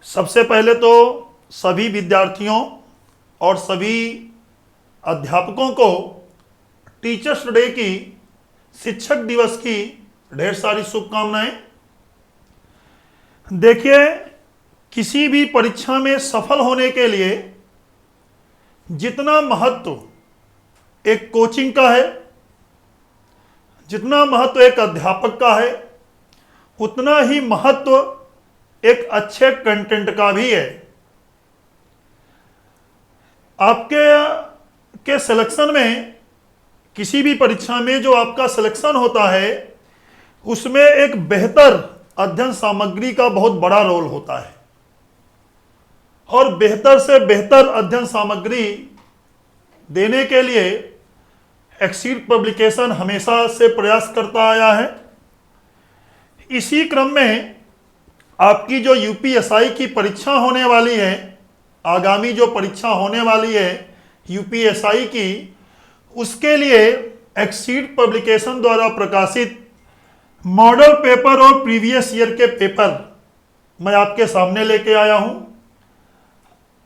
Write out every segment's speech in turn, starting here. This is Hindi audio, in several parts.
सबसे पहले तो सभी विद्यार्थियों और सभी अध्यापकों को टीचर्स डे की, शिक्षक दिवस की ढेर सारी शुभकामनाएं। देखिए, किसी भी परीक्षा में सफल होने के लिए जितना महत्व एक कोचिंग का है, जितना महत्व एक अध्यापक का है, उतना ही महत्व एक अच्छे कंटेंट का भी है। आपके सिलेक्शन में, किसी भी परीक्षा में जो आपका सिलेक्शन होता है, उसमें एक बेहतर अध्ययन सामग्री का बहुत बड़ा रोल होता है। और बेहतर से बेहतर अध्ययन सामग्री देने के लिए एक्सीड पब्लिकेशन हमेशा से प्रयास करता आया है। इसी क्रम में आपकी जो यूपीएसआई की परीक्षा होने वाली है, आगामी जो परीक्षा होने वाली है यूपीएसआई की, उसके लिए एक्सीड पब्लिकेशन द्वारा प्रकाशित मॉडल पेपर और प्रीवियस ईयर के पेपर मैं आपके सामने लेके आया हूं।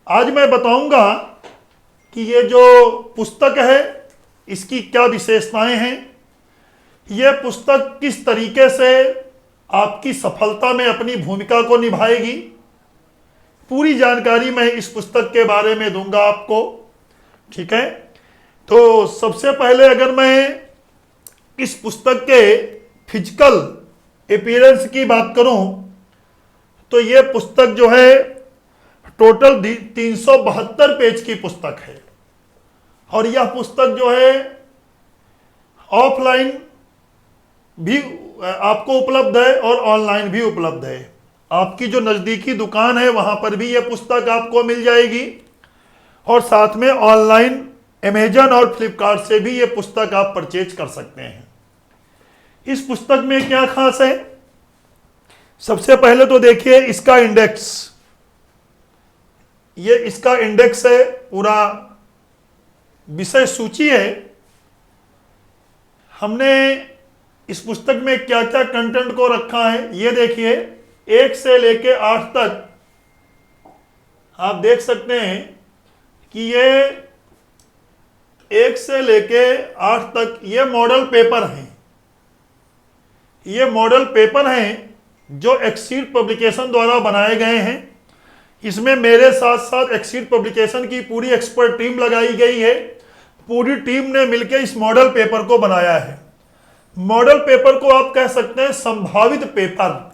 आज मैं बताऊंगा कि ये जो पुस्तक है इसकी क्या विशेषताएं हैं, यह पुस्तक किस तरीके से आपकी सफलता में अपनी भूमिका को निभाएगी। पूरी जानकारी मैं इस पुस्तक के बारे में दूंगा आपको, ठीक है। तो सबसे पहले अगर मैं इस पुस्तक के फिजिकल अपीयरेंस की बात करूं तो यह पुस्तक जो है टोटल 372 पेज की पुस्तक है। और यह पुस्तक जो है ऑफलाइन भी आपको उपलब्ध है और ऑनलाइन भी उपलब्ध है। आपकी जो नज़दीकी दुकान है वहां पर भी यह पुस्तक आपको मिल जाएगी, और साथ में ऑनलाइन अमेजन और फ्लिपकार्ट से भी यह पुस्तक आप परचेज कर सकते हैं। इस पुस्तक में क्या खास है, सबसे पहले तो देखिए इसका इंडेक्स, ये इसका इंडेक्स है, पूरा विषय सूची है। हमने इस पुस्तक में क्या क्या कंटेंट को रखा है ये देखिए। 1 से लेके 8 तक आप देख सकते हैं कि ये 1 से लेके 8 तक ये मॉडल पेपर हैं। ये मॉडल पेपर हैं जो एक्सीड पब्लिकेशन द्वारा बनाए गए हैं। इसमें मेरे साथ साथ एक्सीड पब्लिकेशन की पूरी एक्सपर्ट टीम लगाई गई है। पूरी टीम ने मिलकर इस मॉडल पेपर को बनाया है। मॉडल पेपर को आप कह सकते हैं संभावित पेपर,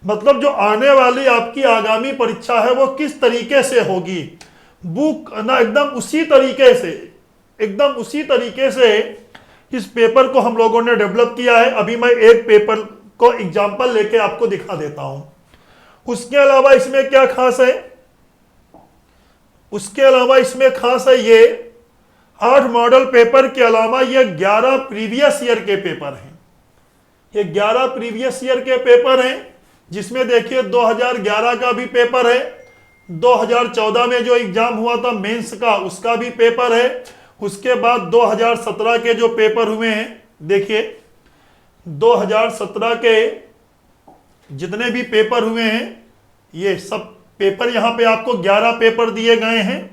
मतलब जो आने वाली आपकी आगामी परीक्षा है वो किस तरीके से होगी, बुक ना एकदम उसी तरीके से इस पेपर को हम लोगों ने डेवलप किया है। अभी मैं एक पेपर को एग्जांपल लेके आपको दिखा देता हूं। उसके अलावा इसमें क्या खास है, ये 8 मॉडल पेपर के अलावा ये 11 प्रीवियस ईयर के पेपर हैं। ये 11 प्रीवियस ईयर के पेपर हैं, जिसमें देखिए 2011 का भी पेपर है, 2014 में जो एग्जाम हुआ था मेंस का उसका भी पेपर है। उसके बाद 2017 के जो पेपर हुए हैं, देखिए 2017 के जितने भी पेपर हुए हैं ये सब पेपर, यहां पे आपको 11 पेपर दिए गए हैं।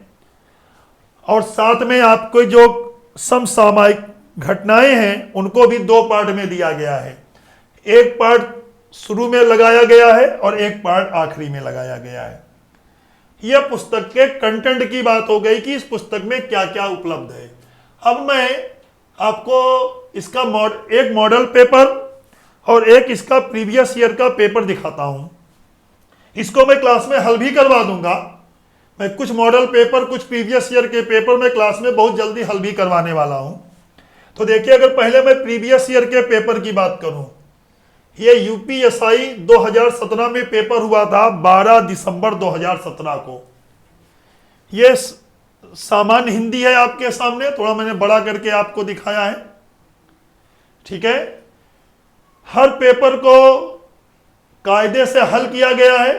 और साथ में आपको जो समसामयिक घटनाएं हैं उनको भी 2 पार्ट में दिया गया है। एक पार्ट शुरू में लगाया गया है और एक पार्ट आखिरी में लगाया गया है। यह पुस्तक के कंटेंट की बात हो गई कि इस पुस्तक में क्या क्या उपलब्ध है। अब मैं आपको इसका एक मॉडल पेपर और एक इसका प्रीवियस ईयर का पेपर दिखाता हूं। इसको मैं क्लास में हल भी करवा दूंगा। मैं कुछ मॉडल पेपर, कुछ प्रीवियस ईयर के पेपर में क्लास में बहुत जल्दी हल भी करवाने वाला हूं। तो देखिए, अगर पहले मैं प्रीवियस ईयर के पेपर की बात करूं, ये यूपीएसआई 2017 में पेपर हुआ था 12 दिसंबर 2017 को। ये सामान्य हिंदी है आपके सामने, थोड़ा मैंने बड़ा करके आपको दिखाया है, ठीक है। हर पेपर को कायदे से हल किया गया है।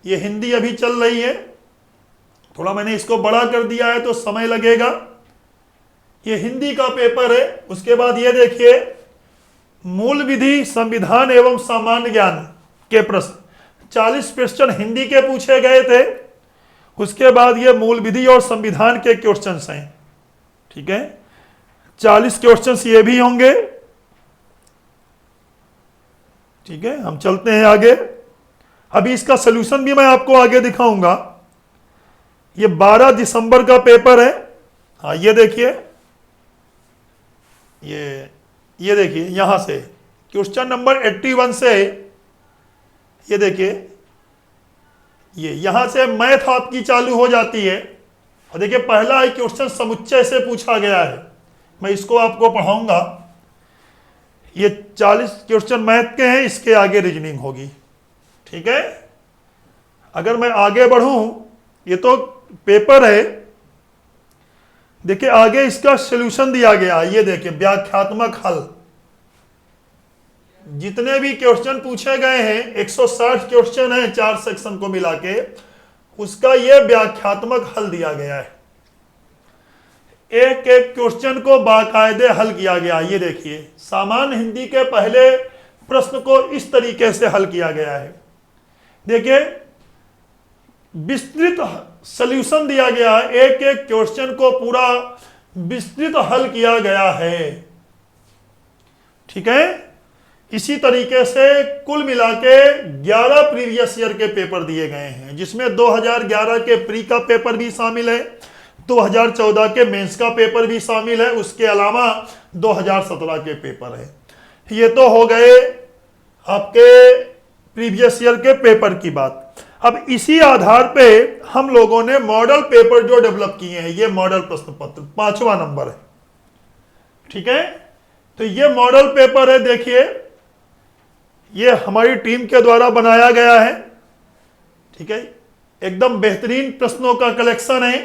ये हिंदी अभी चल रही है, थोड़ा मैंने इसको बड़ा कर दिया है तो समय लगेगा। ये हिंदी का पेपर है। उसके बाद ये देखिए, मूल विधि, संविधान एवं सामान्य ज्ञान के प्रश्न 40 क्वेश्चन हिंदी के पूछे गए थे। उसके बाद ये मूल विधि और संविधान के क्वेश्चंस हैं, ठीक है। 40 क्वेश्चंस ये भी होंगे, ठीक है। हम चलते हैं आगे। अभी इसका सलूशन भी मैं आपको आगे दिखाऊंगा। ये 12 दिसंबर का पेपर है। हाँ, ये देखिए, ये देखिए, यहां से क्वेश्चन नंबर 81 से, ये देखिए, ये यहां से मैथ आपकी चालू हो जाती है। और देखिए पहला ही क्वेश्चन समुच्चय से पूछा गया है, मैं इसको आपको पढ़ाऊंगा। ये 40 क्वेश्चन मैथ के हैं, इसके आगे रीजनिंग होगी, ठीक है। अगर मैं आगे बढ़ूं, ये तो पेपर है, देखिए आगे इसका सॉल्यूशन दिया गया। ये देखिए व्याख्यात्मक हल, जितने भी क्वेश्चन पूछे गए हैं 160 क्वेश्चन हैं 4 सेक्शन को मिला के, उसका ये व्याख्यात्मक हल दिया गया है। एक एक क्वेश्चन को बाकायदे हल किया गया। ये देखिए सामान्य हिंदी के पहले प्रश्न को इस तरीके से हल किया गया है। देखिए विस्तृत सॉल्यूशन दिया गया है, एक एक क्वेश्चन को पूरा विस्तृत हल किया गया है, ठीक है। इसी तरीके से कुल मिला के 11 प्रीवियस ईयर के पेपर दिए गए हैं, जिसमें 2011 के प्री का पेपर भी शामिल है, 2014 के मेंस का पेपर भी शामिल है, उसके अलावा 2017 के पेपर है। ये तो हो गए आपके प्रीवियस ईयर के पेपर की बात। अब इसी आधार पे हम लोगों ने मॉडल पेपर जो डेवलप किए हैं, ये मॉडल प्रश्न पत्र 5वां नंबर है, ठीक है। तो ये मॉडल पेपर है, देखिए ये हमारी टीम के द्वारा बनाया गया है, ठीक है। एकदम बेहतरीन प्रश्नों का कलेक्शन है,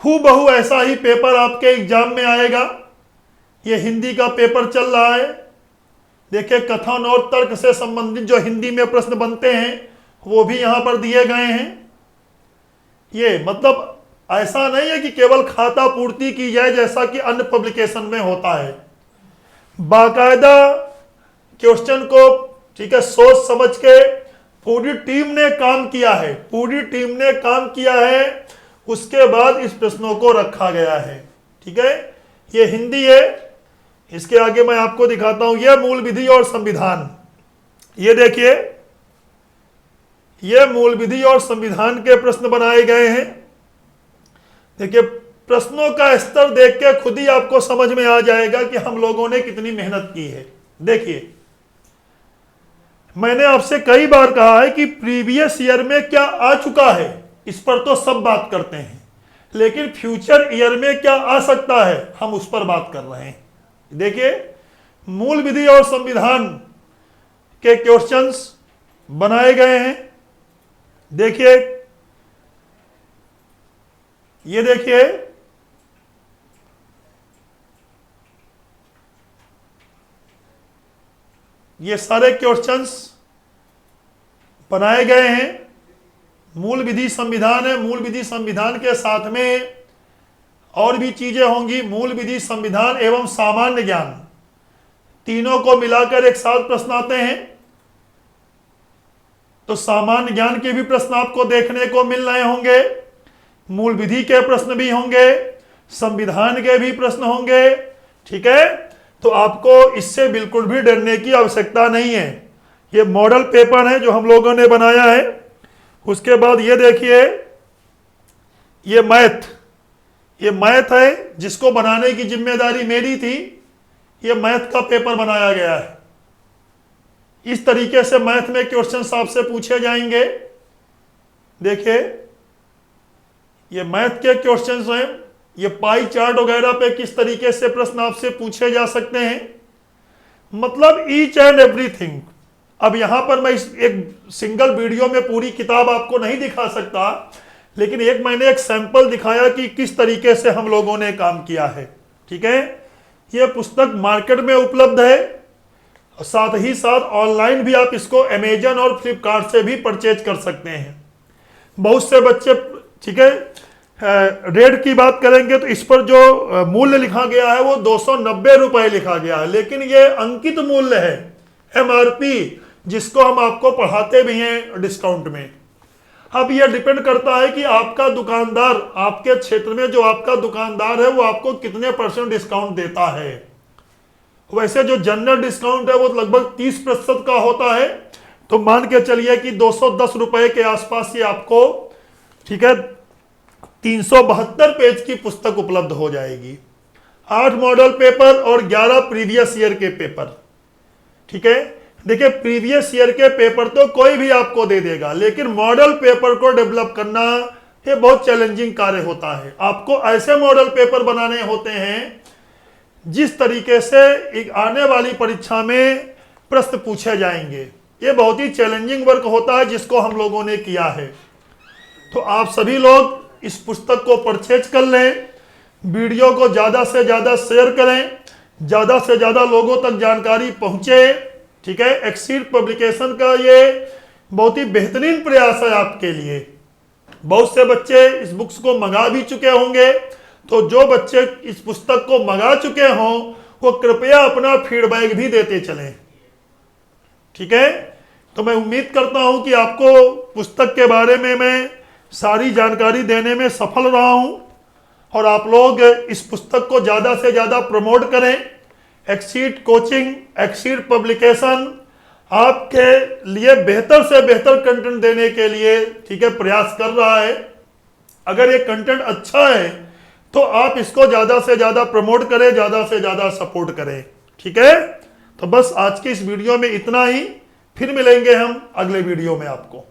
हूबहू ऐसा ही पेपर आपके एग्जाम में आएगा। ये हिंदी का पेपर चल रहा है, देखिए कथन और तर्क से संबंधित जो हिंदी में प्रश्न बनते हैं वो भी यहां पर दिए गए हैं। ये मतलब ऐसा नहीं है कि केवल खाता पूर्ति की जाए जैसा कि अन्य पब्लिकेशन में होता है, बाकायदा क्वेश्चन को, ठीक है, सोच समझ के पूरी टीम ने काम किया है, पूरी टीम ने काम किया है, उसके बाद इस प्रश्नों को रखा गया है, ठीक है। ये हिंदी है, इसके आगे मैं आपको दिखाता हूं, ये मूल विधि और संविधान। ये देखिए ये मूल विधि और संविधान के प्रश्न बनाए गए हैं। देखिए प्रश्नों का स्तर देख के खुद ही आपको समझ में आ जाएगा कि हम लोगों ने कितनी मेहनत की है। देखिए मैंने आपसे कई बार कहा है कि प्रीवियस ईयर में क्या आ चुका है इस पर तो सब बात करते हैं, लेकिन फ्यूचर ईयर में क्या आ सकता है हम उस पर बात कर रहे हैं। देखिए मूल विधि और संविधान के क्वेश्चंस बनाए गए हैं। देखिए ये देखिए ये सारे क्वेश्चंस बनाए गए हैं। मूल विधि संविधान है, मूल विधि संविधान के साथ में और भी चीजें होंगी। मूल विधि संविधान एवं सामान्य ज्ञान तीनों को मिलाकर एक साथ प्रश्न आते हैं, तो सामान्य ज्ञान के भी प्रश्न आपको देखने को मिल रहे होंगे, मूल विधि के प्रश्न भी होंगे, संविधान के भी प्रश्न होंगे, ठीक है। तो आपको इससे बिल्कुल भी डरने की आवश्यकता नहीं है। ये मॉडल पेपर है जो हम लोगों ने बनाया है। उसके बाद ये देखिए ये मैथ है जिसको बनाने की जिम्मेदारी मेरी थी। ये मैथ का पेपर बनाया गया है। इस तरीके से मैथ में क्वेश्चंस आपसे पूछे जाएंगे। देखिए ये मैथ के क्वेश्चंस हैं। ये पाई चार्ट वगैरह पे किस तरीके से प्रश्न आपसे पूछे जा सकते हैं, मतलब ईच एंड एवरीथिंग। अब यहां पर मैं एक सिंगल वीडियो में पूरी किताब आपको नहीं दिखा सकता, लेकिन मैंने एक सैंपल दिखाया कि किस तरीके से हम लोगों ने काम किया है, ठीक है। ये पुस्तक मार्केट में उपलब्ध है, और साथ ही साथ ऑनलाइन भी आप इसको अमेजन और फ्लिपकार्ट से भी परचेज कर सकते हैं। बहुत से बच्चे, ठीक है, रेट की बात करेंगे तो इस पर जो मूल्य लिखा गया है वो 290 रुपए लिखा गया है, लेकिन ये अंकित मूल्य है, MRP जिसको हम आपको पढ़ाते भी हैं डिस्काउंट में। अब यह डिपेंड करता है कि आपका दुकानदार, आपके क्षेत्र में जो आपका दुकानदार है वो आपको कितने % डिस्काउंट देता है। वैसे जो जनरल डिस्काउंट है वो लगभग 30% का होता है, तो मान के चलिए कि 210 रुपए के आसपास ये आपको, ठीक है, 372 पेज की पुस्तक उपलब्ध हो जाएगी। 8 मॉडल पेपर और 11 प्रीवियस ईयर के पेपर। ठीक है, देखिए प्रीवियस ईयर के पेपर तो कोई भी आपको दे देगा, लेकिन मॉडल पेपर को डेवलप करना ये बहुत चैलेंजिंग कार्य होता है। आपको ऐसे मॉडल पेपर बनाने होते हैं जिस तरीके से एक आने वाली परीक्षा में प्रश्न पूछे जाएंगे। ये बहुत ही चैलेंजिंग वर्क होता है जिसको हम लोगों ने किया है। तो आप सभी लोग इस पुस्तक को परचेज कर लें, वीडियो को ज़्यादा से ज़्यादा शेयर करें, ज़्यादा से ज़्यादा लोगों तक जानकारी पहुँचे। ठीक है, एक्सीड पब्लिकेशन का ये बहुत ही बेहतरीन प्रयास है आपके लिए। बहुत से बच्चे इस बुक्स को मंगा भी चुके होंगे, तो जो बच्चे इस पुस्तक को मंगा चुके हों वो कृपया अपना फीडबैक भी देते चलें। ठीक है, तो मैं उम्मीद करता हूं कि आपको पुस्तक के बारे में मैं सारी जानकारी देने में सफल रहा हूं, और आप लोग इस पुस्तक को ज़्यादा से ज़्यादा प्रमोट करें। एक्सीड कोचिंग, एक्सीड पब्लिकेशन आपके लिए बेहतर से बेहतर कंटेंट देने के लिए, ठीक है, प्रयास कर रहा है। अगर ये कंटेंट अच्छा है तो आप इसको ज़्यादा से ज़्यादा प्रमोट करें, ज़्यादा से ज़्यादा सपोर्ट करें। ठीक है, तो बस आज की इस वीडियो में इतना ही, फिर मिलेंगे हम अगले वीडियो में आपको।